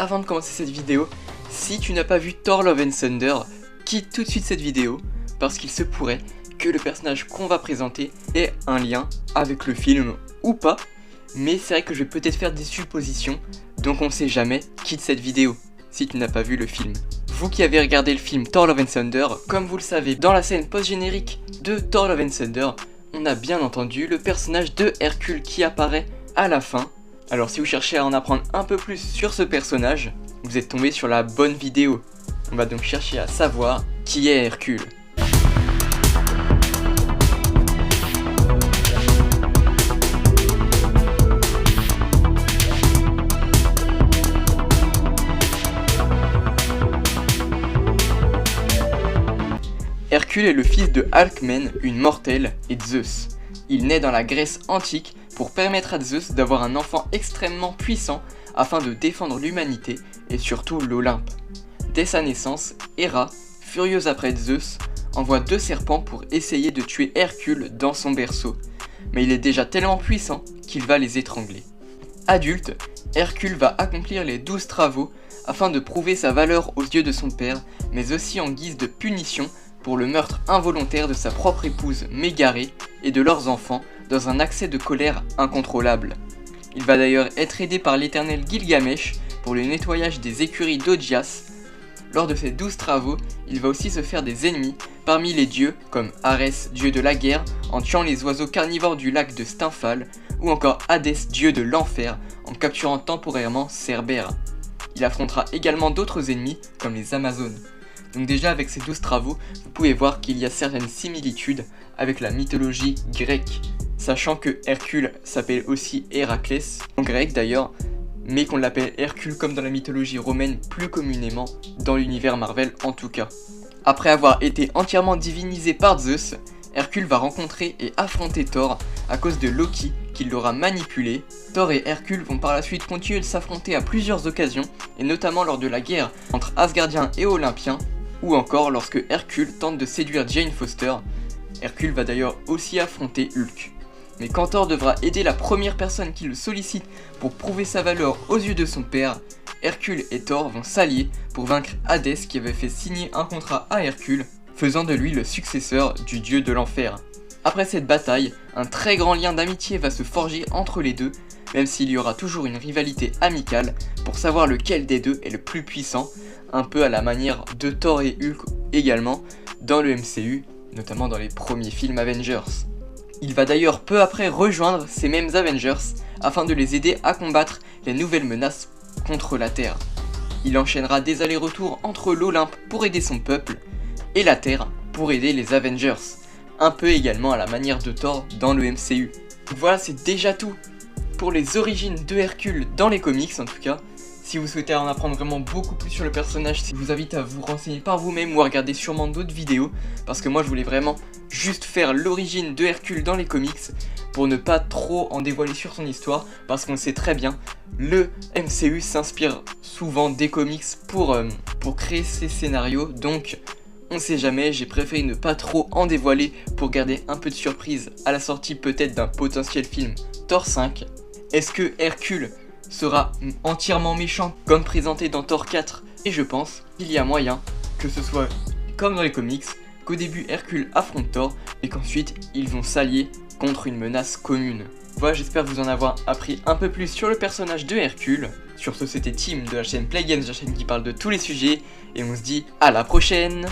avant de commencer cette vidéo, si tu n'as pas vu Thor Love and Thunder, quitte tout de suite cette vidéo, parce qu'il se pourrait que le personnage qu'on va présenter ait un lien avec le film ou pas, mais c'est vrai que je vais peut-être faire des suppositions, donc on sait jamais, quitte cette vidéo, si tu n'as pas vu le film. Vous qui avez regardé le film Thor Love and Thunder, comme vous le savez, dans la scène post-générique de Thor Love and Thunder, on a bien entendu le personnage de Hercule qui apparaît à la fin. Alors si vous cherchez à en apprendre un peu plus sur ce personnage, vous êtes tombé sur la bonne vidéo. On va donc chercher à savoir qui est Hercule. Hercule est le fils de Alcmène, une mortelle, et de Zeus. Il naît dans la Grèce antique pour permettre à Zeus d'avoir un enfant extrêmement puissant afin de défendre l'humanité et surtout l'Olympe. Dès sa naissance, Héra, furieuse après Zeus, envoie 2 serpents pour essayer de tuer Hercule dans son berceau, mais il est déjà tellement puissant qu'il va les étrangler. Adulte, Hercule va accomplir les 12 travaux afin de prouver sa valeur aux yeux de son père, mais aussi en guise de punition pour le meurtre involontaire de sa propre épouse Mégarée et de leurs enfants dans un accès de colère incontrôlable. Il va d'ailleurs être aidé par l'éternel Gilgamesh pour le nettoyage des écuries d'Augias. Lors de ces 12 travaux, il va aussi se faire des ennemis parmi les dieux comme Arès, dieu de la guerre, en tuant les oiseaux carnivores du lac de Stymphale, ou encore Hadès, dieu de l'enfer, en capturant temporairement Cerbère. Il affrontera également d'autres ennemis comme les Amazones. Donc déjà avec ces 12 travaux, vous pouvez voir qu'il y a certaines similitudes avec la mythologie grecque, sachant que Hercule s'appelle aussi Héraclès, en grec d'ailleurs, mais qu'on l'appelle Hercule comme dans la mythologie romaine plus communément, dans l'univers Marvel en tout cas. Après avoir été entièrement divinisé par Zeus, Hercule va rencontrer et affronter Thor à cause de Loki qui l'aura manipulé. Thor et Hercule vont par la suite continuer de s'affronter à plusieurs occasions, et notamment lors de la guerre entre Asgardiens et Olympiens, ou encore lorsque Hercule tente de séduire Jane Foster. Hercule va d'ailleurs aussi affronter Hulk. Mais quand Thor devra aider la première personne qui le sollicite pour prouver sa valeur aux yeux de son père, Hercule et Thor vont s'allier pour vaincre Hadès qui avait fait signer un contrat à Hercule, faisant de lui le successeur du dieu de l'enfer. Après cette bataille, un très grand lien d'amitié va se forger entre les deux, même s'il y aura toujours une rivalité amicale pour savoir lequel des deux est le plus puissant, un peu à la manière de Thor et Hulk également dans le MCU, notamment dans les premiers films Avengers. Il va d'ailleurs peu après rejoindre ces mêmes Avengers afin de les aider à combattre les nouvelles menaces contre la Terre. Il enchaînera des allers-retours entre l'Olympe pour aider son peuple et la Terre pour aider les Avengers, un peu également à la manière de Thor dans le MCU. Voilà, c'est déjà tout pour les origines de Hercule dans les comics en tout cas. Si vous souhaitez en apprendre vraiment beaucoup plus sur le personnage, je vous invite à vous renseigner par vous-même ou à regarder sûrement d'autres vidéos, parce que moi je voulais vraiment juste faire l'origine de Hercule dans les comics pour ne pas trop en dévoiler sur son histoire, parce qu'on sait très bien, le MCU s'inspire souvent des comics pour créer ses scénarios, donc on sait jamais, j'ai préféré ne pas trop en dévoiler pour garder un peu de surprise à la sortie peut-être d'un potentiel film Thor 5. Est-ce que Hercule sera entièrement méchant comme présenté dans Thor 4? Et je pense qu'il y a moyen que ce soit comme dans les comics, qu'au début Hercule affronte Thor et qu'ensuite ils vont s'allier contre une menace commune. Voilà, j'espère vous en avoir appris un peu plus sur le personnage de Hercule. Sur ce, c'était Tim de la chaîne Play Games, la chaîne qui parle de tous les sujets, et on se dit à la prochaine.